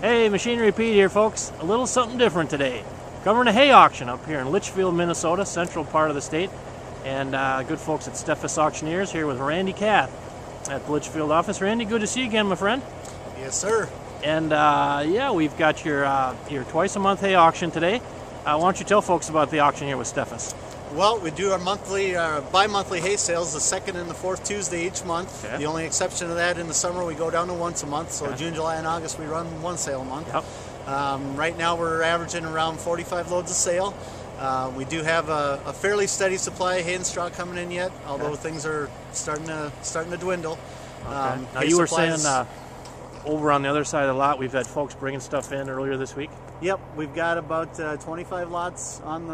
Hey, Machinery Pete here, folks. A little something different today. Covering a hay auction up here in Litchfield, Minnesota, central part of the state. And good folks at Steffes Auctioneers here with Randy Kath at the Litchfield office. Randy, good to see you again, my friend. Yes, sir. And yeah, we've got your twice-a-month hay auction today. Why don't you tell folks about the auction here with Steffes? Well, we do our monthly, bi-monthly hay sales the second and the fourth Tuesday each month. Okay. The only exception to that, in the summer we go down to once a month. So Okay. June, July, and August we run one sale a month. Yep. Right now we're averaging around 45 loads a sale. We do have a fairly steady supply of hay and straw coming in yet, although things are starting to dwindle. Okay. Now you were saying over on the other side of the lot, we've had folks bringing stuff in earlier this week. Yep, we've got about 25 lots on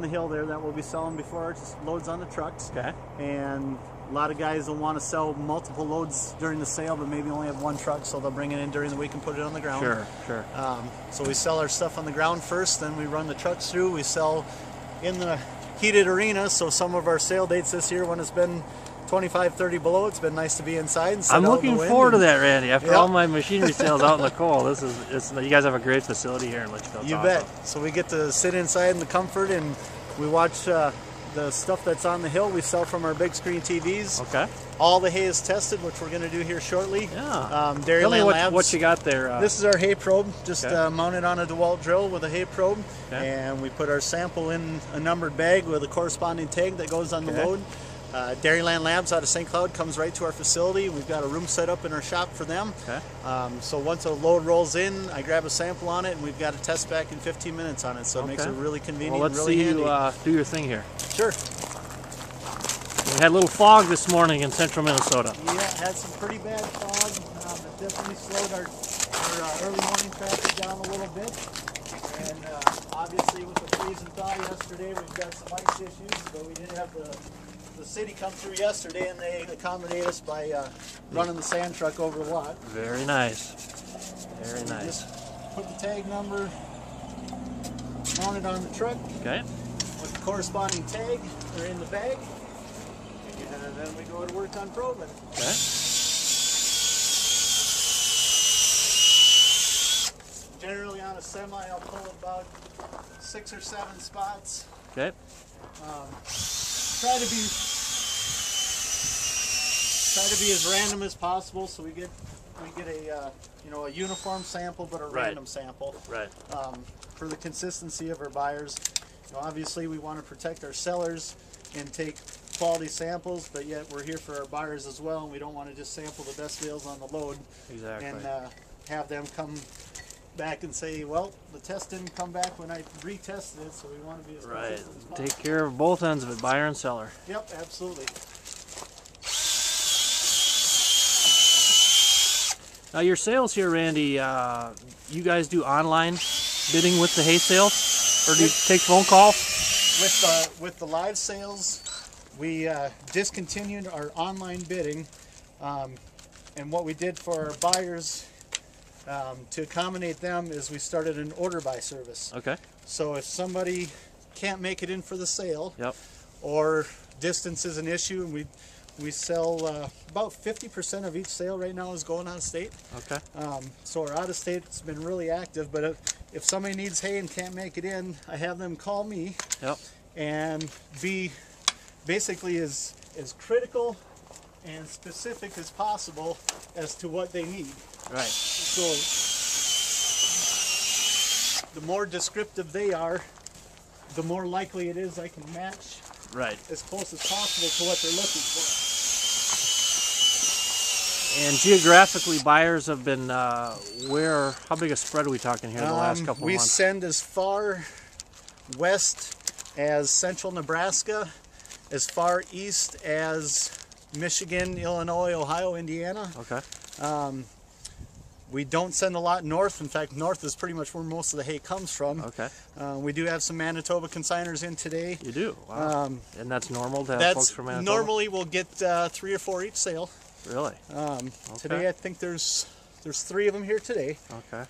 the hill there that we'll be selling before it loads on the trucks. Okay. And a lot of guys will want to sell multiple loads during the sale, but maybe only have one truck, so they'll bring it in during the week and put it on the ground. Sure, sure. So we sell our stuff on the ground first, then we run the trucks through. We sell in the heated arena, so some of our sale dates this year, when it's been 25, 30 below, it's been nice to be inside and sit I'm out looking in the wind forward to that, Randy. After Yep. all my machinery sales out in the cold, you guys have a great facility here in Litchfield. You bet. So we get to sit inside in the comfort and we watch the stuff that's on the hill. We sell from our big screen TVs. Okay. All the hay is tested, which we're going to do here shortly. Yeah. Dairyland Tell me Labs. what you got there. This is our hay probe, just Okay. mounted on a DeWalt drill with a hay probe. Okay. And we put our sample in a numbered bag with a corresponding tag that goes on the Okay. load. Dairyland Labs out of St. Cloud comes right to our facility. We've got a room set up in our shop for them. Okay. So once a load rolls in, I grab a sample on it, and we've got a test back in 15 minutes on it. So it makes it really convenient. Well, let's and really see handy. you do your thing here. Sure. We had a little fog this morning in central Minnesota. Yeah, had some pretty bad fog. It definitely slowed our early morning traffic down a little bit. And obviously with the freeze and thaw yesterday, we've got some ice issues, but we did have the city come through yesterday, and they accommodated us by running the sand truck over the lot. Very nice. Very So we nice. just put the tag number mounted on the truck Okay. with the corresponding tag or in the bag, and then we go to work on probing. Okay. Generally on a semi, I'll pull about 6 or 7 spots. Okay. Try to be as random as possible, so we get a a uniform sample, but a random sample. Right. For the consistency of our buyers. Obviously we want to protect our sellers and take quality samples, but yet we're here for our buyers as well, and we don't want to just sample the best bales on the load. Exactly. And have them come back and say, well, the test didn't come back when I retested it, so we want to be as consistent as possible. Take care of both ends of it, buyer and seller. Yep, absolutely. Now your sales here, Randy, you guys do online bidding with the hay sales, or do you take phone calls? With the live sales, we discontinued our online bidding, and what we did for our buyers to accommodate them is we started an order by service. Okay. So if somebody can't make it in for the sale, Yep. or distance is an issue, and we sell about 50% of each sale right now is going out of state. Okay. So our out of state's been really active, but if somebody needs hay and can't make it in, I have them call me. Yep. And be basically as critical and specific as possible as to what they need. Right. So the more descriptive they are, the more likely it is I can match Right. as close as possible to what they're looking for. And geographically, buyers have been how big a spread are we talking here the last couple of We months? send as far west as central Nebraska, as far east as Michigan, Illinois, Ohio, Indiana. Okay. We don't send a lot north. In fact, north is pretty much where most of the hay comes from. Okay. We do have some Manitoba consigners in today. You do? Wow. And that's normal to have That's folks from Manitoba? normally we'll get 3 or 4 each sale. Really? Today I think there's 3 of them here today. Okay.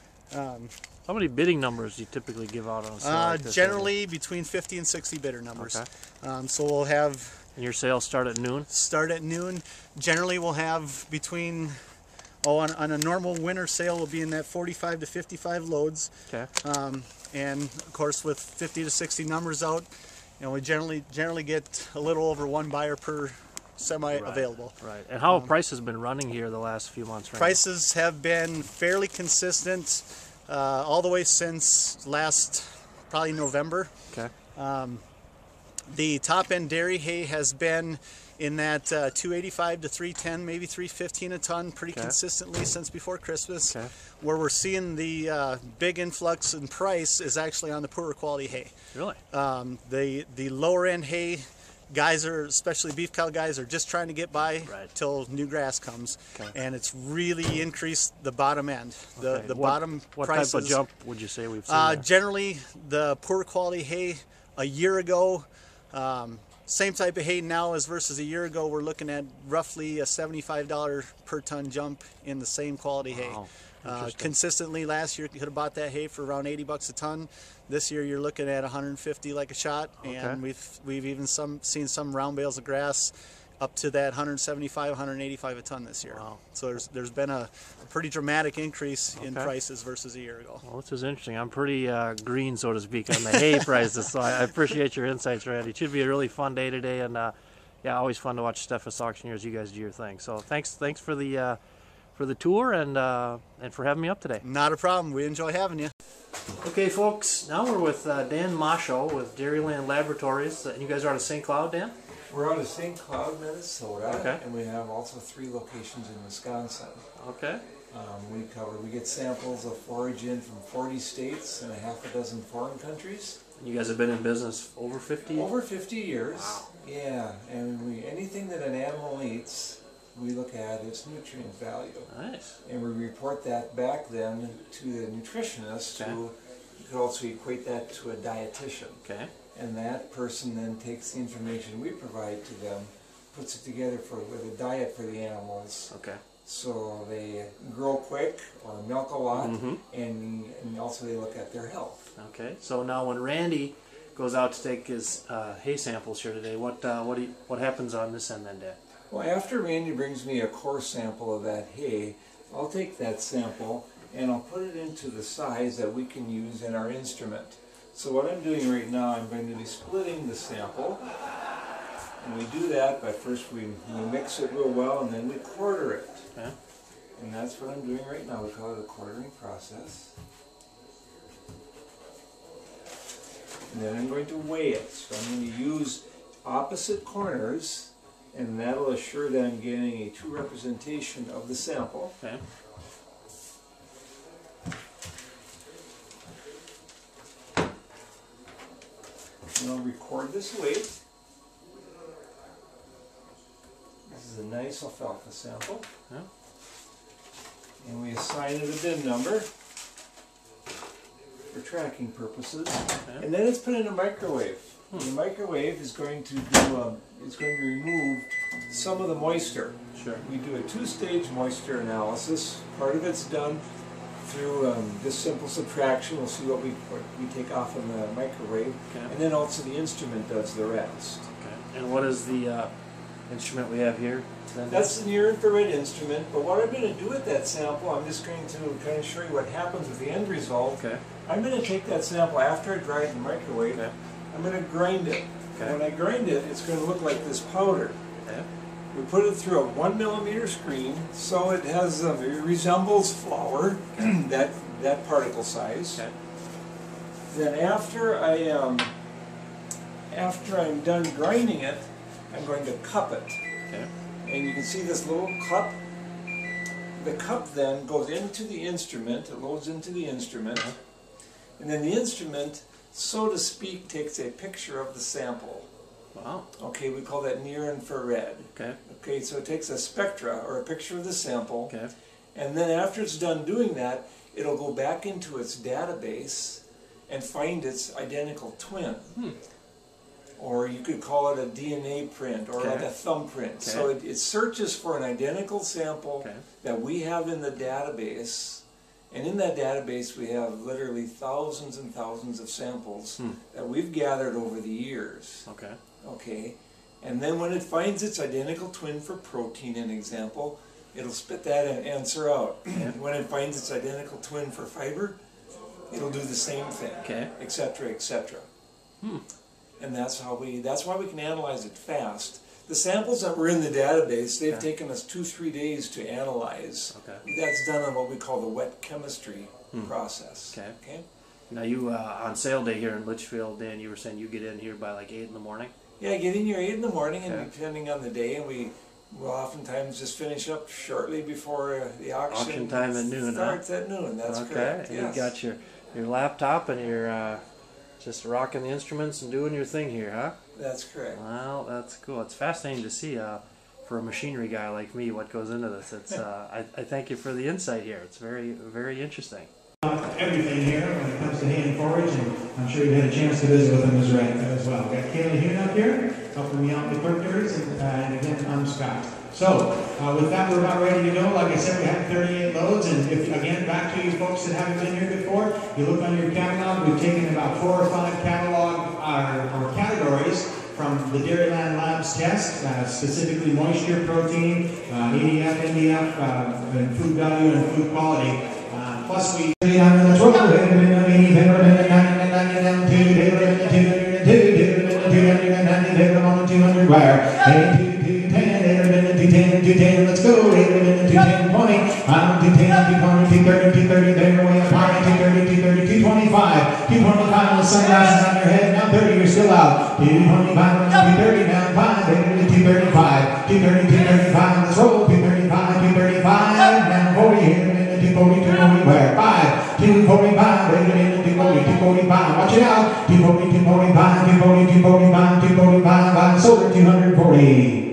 How many bidding numbers do you typically give out on a sale like this? Generally between 50 and 60 bidder numbers. Okay. So we'll have And your sales start at noon? Start at noon. Generally we'll have between Oh, on a normal winter sale, we'll be in that 45 to 55 loads. Okay. And of course, with 50 to 60 numbers out, we generally get a little over one buyer per semi available. Right. And how have prices been running here the last few months? Prices have been fairly consistent all the way since last probably November. Okay. The top end dairy hay has been in that 285 to 310, maybe 315 a ton, pretty consistently since before Christmas. Okay. Where we're seeing the big influx in price is actually on the poorer quality hay. Really? The lower end hay, guys are, especially beef cow guys, are just trying to get by till new grass comes, and it's really increased the bottom end. The bottom what prices. What type of jump would you say we've seen? Generally, the poor quality hay a year ago. Same type of hay now as versus a year ago, we're looking at roughly a $75 per ton jump in the same quality hay. Consistently last year, you could have bought that hay for around 80 bucks a ton. This year, you're looking at 150 like a shot, and we've even seen some round bales of grass up to that 175, 185 a ton this year. Wow. So there's been a pretty dramatic increase in prices versus a year ago. Well, this is interesting. I'm pretty green, so to speak, on the hay prices, so I appreciate your insights, Randy. It should be a really fun day today, and yeah, always fun to watch Steffes Auctioneers. You guys do your thing. So thanks for the tour and for having me up today. Not a problem. We enjoy having you. Okay, folks. Now we're with Dan Masho with Dairyland Laboratories. You guys are out of St. Cloud, Dan? We're out of St. Cloud, Minnesota, and we have also 3 locations in Wisconsin. Okay. We get samples of forage in from 40 states and a half a dozen foreign countries. And you guys have been in business over 50? Over 50 years. Wow. Yeah, and anything that an animal eats, we look at its nutrient value. Nice. And we report that back then to the nutritionist, who could also equate that to a dietitian. Okay. And that person then takes the information we provide to them, puts it together with a diet for the animals. Okay. So they grow quick or milk a lot, and also they look at their health. Okay. So now when Randy goes out to take his hay samples here today, what happens on this end then, Dan? Well, after Randy brings me a core sample of that hay, I'll take that sample and I'll put it into the size that we can use in our instrument. So what I'm doing right now, I'm going to be splitting the sample, and we do that by first we mix it real well and then we quarter it. Okay. And that's what I'm doing right now. We call it a quartering process. And then I'm going to weigh it. So I'm going to use opposite corners, and that'll assure that I'm getting a true representation of the sample. Okay. And I'll record this weight. This is a nice alfalfa sample. Yeah. And we assign it a bin number for tracking purposes. Okay. And then it's put in a microwave. The microwave is going to remove some of the moisture. Sure. We do a 2-stage moisture analysis. Part of it's done through just simple subtraction. We'll see what we take off in the microwave, and then also the instrument does the rest. Okay. And what is the instrument we have here? That's the near-infrared instrument, but what I'm going to do with that sample, I'm just going to kind of show you what happens with the end result. Okay. I'm going to take that sample after I dry it in the microwave. Okay. I'm going to grind it. Okay. When I grind it, it's going to look like this powder. Okay. We put it through a 1 millimeter screen, so it has it resembles flour, that particle size. Okay. Then after I'm done grinding it, I'm going to cup it. Okay. And you can see this little cup. The cup then goes into the instrument. It loads into the instrument, and then the instrument, so to speak, takes a picture of the sample. Wow. Okay, we call that near infrared. Okay. Okay, so it takes a spectra, or a picture of the sample, Okay. and then after it's done doing that, it'll go back into its database and find its identical twin. Or you could call it a DNA print, or like a thumbprint. Okay. So it searches for an identical sample that we have in the database. And in that database we have literally thousands and thousands of samples that we've gathered over the years. Okay. Okay, and then when it finds its identical twin for protein, an example, it'll spit that answer out. When it finds its identical twin for fiber, it'll do the same thing, etc., etc. And that's why we can analyze it fast. The samples that were in the database, they've taken us 2-3 days to analyze. That's done on what we call the wet chemistry process. Okay. Now you, on sale day here in Litchfield, Dan, you were saying you get in here by like 8 in the morning? Yeah, I get in here 8 in the morning, and depending on the day, and we will oftentimes just finish up shortly before the auction time at noon, starts at noon. That's correct. And you got your laptop, and you're just rocking the instruments and doing your thing here, huh? That's correct. Well, that's cool. It's fascinating to see for a machinery guy like me what goes into this. It's I thank you for the insight here. It's very, very interesting. Everything here when it comes to hay and forage, and I'm sure you had a chance to visit with them as well. We've got Kayla Hune up here helping me out with the clerk duties, and again, I'm Scott. So, with that, we're about ready to go. Like I said, we have 38 loads, and if, again, back to you folks that haven't been here before, you look on your catalog, we've taken about 4 or 5 catalog or categories from the Dairyland Labs test, specifically moisture, protein, ADF, NDF, and food value and food quality. Plus we let's go. 210, 20, 210, 220, 230, 230, there we have 230, 230, 225, 225 with sunglasses on your head. Now 30, you're still out. 225, 230, down 5, 235, 230, 235, let's roll. 235, 235, down 40, 240, 240, where? 5, 245, 240, 245, watch it out. 240, 245, 240, 245, 245, sold at 240.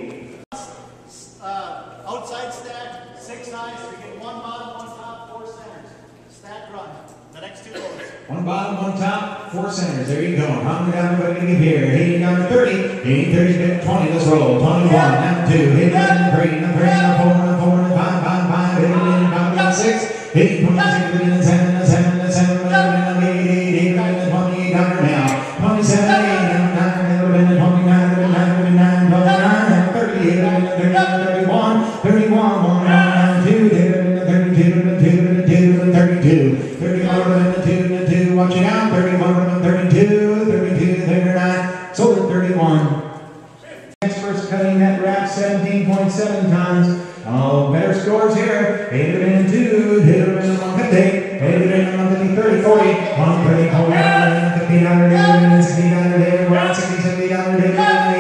Outside stack, 6 nights, we get 1 bottom, 1 top, 4 centers. Stack run. The next 2 loads. 1 bottom, 1 top, 4 centers. There you go. How many down everybody get here? 80 down to 30. 80, 30, 20. Let's roll. 21, down 2. 80 down 3, down 3, down 4, down 4, down 5, 5, 5. 80 down, down 6. 80, 26, 7, 7, 7, 7, 8, 8, 8, 20, down now. 27, 8, down, down, 29, 29, 29, 30, 31, 31, 1, down 2, 32, 32, 32, watch it out, 31, 32, 32, 39, sold at 31. Next first cutting net wrap, 17.7 tons. Oh, better scores here. 802, 150, 850, 30, 40, 130, 40, 50, 100, 60, 100, 60, 70, 100,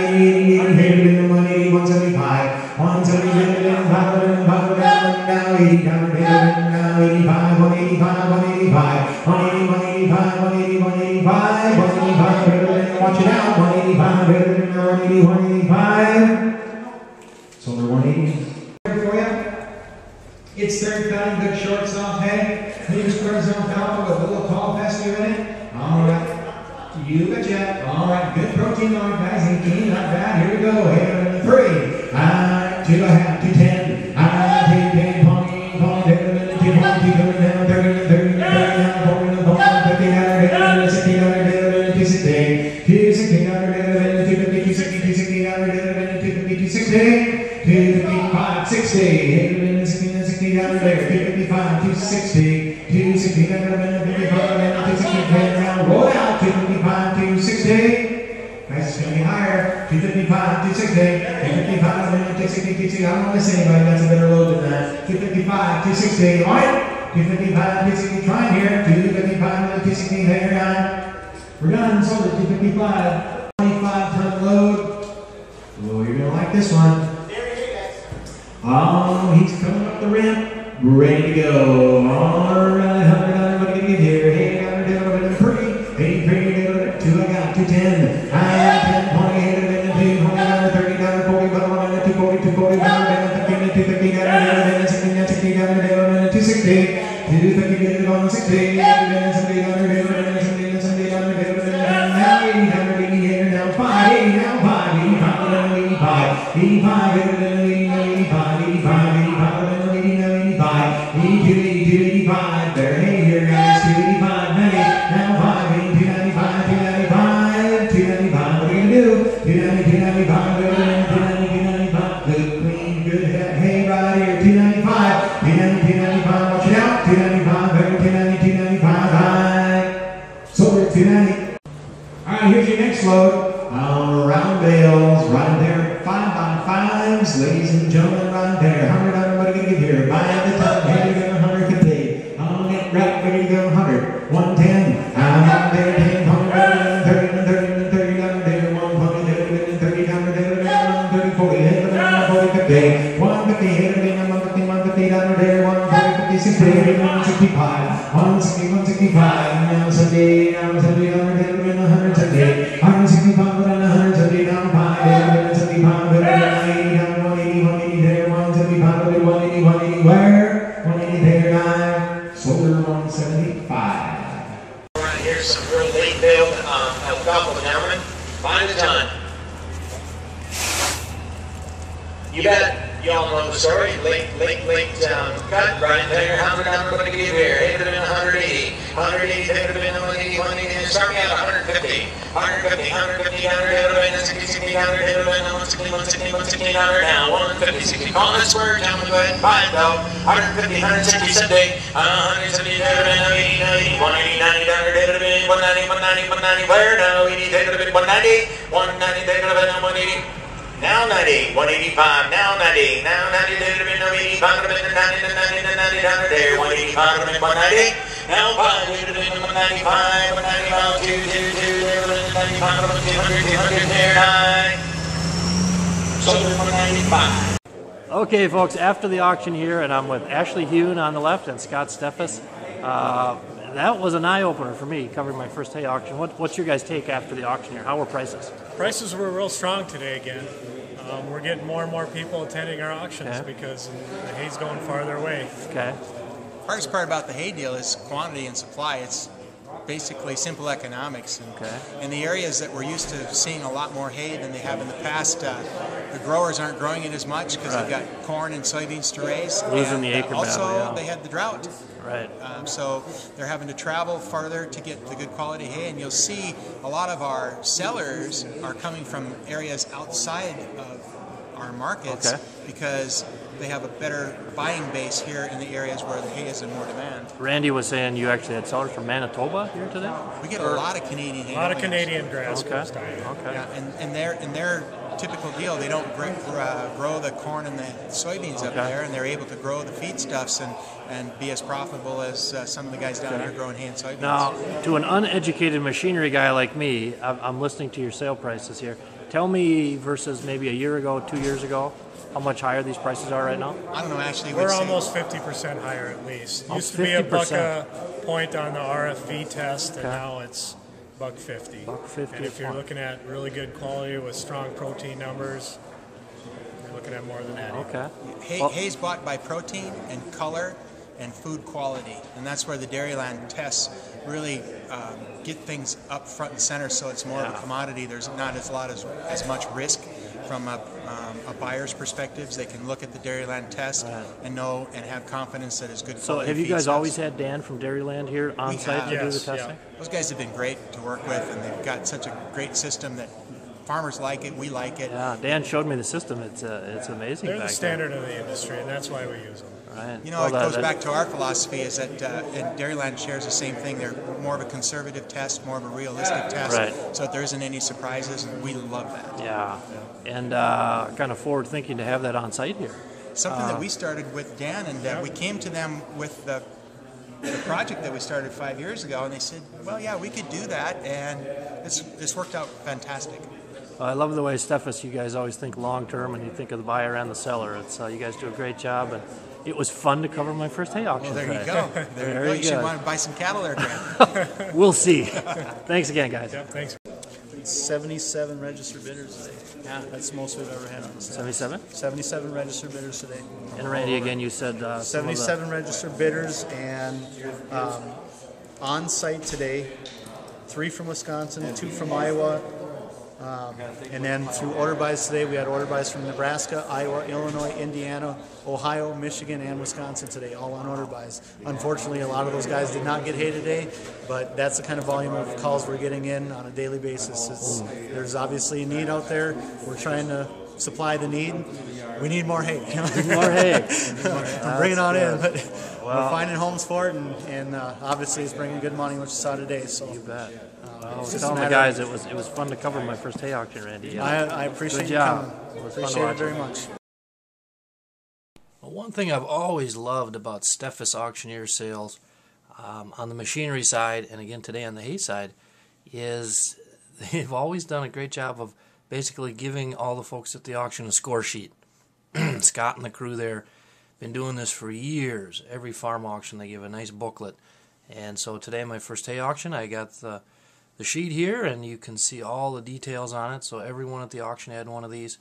80, 80, 180, 175, 170, 500, now 80, now 85, 185, 185, 180, 185, 180, 185, 185, watch it out, 185, 180, 185, sold at 180. For you. It's third cutting, good short soft hay. Here's Cortisone Alpha with a little tall fescue in it. Alright. You betcha. Alright, good protein on it, guys. 18, not bad. Here we go. Here, 3. 2.5, 210. 210, 20, 20, 220, 30, 30, 30, 40, 50, 60, 260, 260, 250, 260, 260, 250, 260. 255, 60, 60, down there, 255, 260, 260, 260, round, roll out, 255, 260. Guys, it's going to be higher, 255, 260, 255, 260, 260. I don't want to say anybody that's a better load than that. 255, 260, all right? 255, 260, trying here, 255, 260, there, now. We're done, sold at 255, 25-ton load. Oh, you're going to like this one. Oh, he's coming up the ramp, ready to go. All right, everybody get here. Hey, got her 3, 83, 2, I got 210, 10, 20, 20, 30, 40, 240, 240, 250, 260, 260, 250, 160, 85, there, hey here guys, 285, 90, now 5, 295, 295, 295, what are you gonna do? 290, 295, 290, 295, good, clean, good, hey right here, 290. load. Round bales, right there, 5x5s, ladies and gentlemen, right there. 100, everybody gonna get here. By the time, here to go 150. On it, right, ready to go 100. 110, down there, 10, 130, 30, down there, 120, 30, down there, 130, 40, hit the 40, 50, 150, hit the 150, 150, down there, 140, 50, 60, 165, 160, 165, now 70, now 70, down there, 170, 165, down 170, down 5, 75, down 80, down 180, 180 there, 175, 180, 180 where? 180 there, guy, solar 175. Right here's some real late build alfalfa gentlemen. By the ton. You bet. You all know the story. Late cut. Right there. 100 I'm going to give here. It would have been 180. 180. It would have been 180. 180. Start me at 150. 150. 150 down. It would have been 60. 60 down. It would have been 160. 160. 160 down. Now 150. 60. Call this square. Gentlemen, go ahead and buy it though. 150. 160 Sunday. 170. It would have been 80. 90. 180. 90 down. It would have been 190. 190. 190. Where? No. 80. It would have been 190. 190. It would have been 180. Now 90, 185, now 90, now 90, there would have been no 85, would have been 90, 90, 90, down there, 185, would have been 190, now 5, would have been 195, 195, 2, there would have been 95, would have been 200, 200, there, 9, so 195. Okay, folks, after the auction here, and I'm with Ashley Hune on the left and Scott Steffes. That was an eye-opener for me, covering my first hay auction. What's your guys' take after the auction here? How were prices? Prices were real strong today again. We're getting more and more people attending our auctions because the hay's going farther away. Okay. Hardest part about the hay deal is quantity and supply. It's basically simple economics. And in the areas that we're used to seeing a lot more hay than they have in the past, the growers aren't growing it as much because they've got corn and soybeans to raise. Losing the acre also, battle, yeah. they had the drought. Right. So they're having to travel farther to get the good quality hay, and you'll see a lot of our sellers are coming from areas outside of our markets because they have a better buying base here in the areas where the hay is in more demand. Randy was saying you actually had sellers from Manitoba here today? We get a lot of Canadian hay. A lot of Canadian grass. Okay. Yeah, and their typical deal, they don't grow the corn and the soybeans up there, and they're able to grow the feedstuffs and be as profitable as some of the guys down here growing hay and soybeans. Now, to an uneducated machinery guy like me, I'm listening to your sale prices here. Tell me versus maybe a year ago, 2 years ago, how much higher these prices are right now? I don't know, actually. We're almost 50% higher at least. Oh, Used to be a buck 50%. a point on the RFV test, and now it's $1.50. $1.50 And if you're looking at really good quality with strong protein numbers, you're looking at more than that. Okay. Hay's bought by protein and color and food quality, and that's where the Dairyland tests really get things up front and center, so it's more of a commodity. There's not as much risk from a buyer's perspective. They can look at the Dairyland test and know and have confidence that it's good quality. So have you guys always had Dan from Dairyland here on site to do the testing? Yeah. Those guys have been great to work with, and they've got such a great system that farmers like it, we like it. Yeah, Dan showed me the system. It's amazing. They're the standard of the industry, and that's why we use them. Right. You know, it goes back to our philosophy is that and Dairyland shares the same thing. They're more of a conservative test, more of a realistic test, so that there isn't any surprises, and we love that. Yeah, and kind of forward thinking to have that on site here. Something that we started with Dan, and we came to them with the project that we started 5 years ago, and they said, well, yeah, we could do that, and it's worked out fantastic. I love the way, Steffes, you guys always think long-term and you think of the buyer and the seller. It's you guys do a great job, and it was fun to cover my first hay auction. Well, there today. you go. There you go. You should want to buy some cattle there, Grant. We'll see. Thanks again, guys. Yep, thanks. 77 registered bidders today. Yeah, that's the most we've ever had on the site. 77? 77 registered bidders today. And Randy, again, you said 77 registered bidders, and on site today, 3 from Wisconsin, 2 from Iowa, and then through order buys today, we had order buys from Nebraska, Iowa, Illinois, Indiana, Ohio, Michigan, and Wisconsin today, all on order buys. Unfortunately, a lot of those guys did not get hay today, but that's the kind of volume of calls we're getting in on a daily basis. There's obviously a need out there. We're trying to supply the need. We need more hay. More hay. Bring it on in. But we're finding homes for it, and obviously it's bringing good money, which you saw today. So you bet. I was telling the guys it was fun to cover my first hay auction, Randy. I appreciate Good you job. coming. It was fun to Appreciate it watch very much. Well, one thing I've always loved about Steffes Auctioneers sales on the machinery side, and again today on the hay side, is they've always done a great job of basically giving all the folks at the auction a score sheet. Scott and the crew there been doing this for years. Every farm auction they give a nice booklet. And so today, my first hay auction, I got the sheet here, and you can see all the details on it. So everyone at the auction had one of these.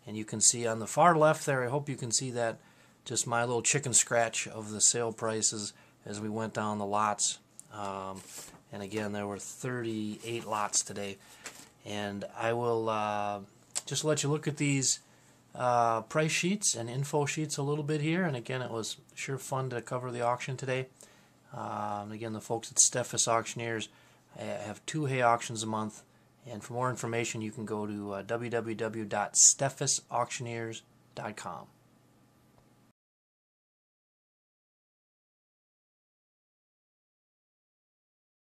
And you can see on the far left there, I hope you can see that, just my little chicken scratch of the sale prices as we went down the lots. And again, there were 38 lots today. And I will just let you look at these price sheets and info sheets a little bit here. And again, it was sure fun to cover the auction today. Again, the folks at Steffes Auctioneers have 2 hay auctions a month. And for more information, you can go to www.steffesauctioneers.com.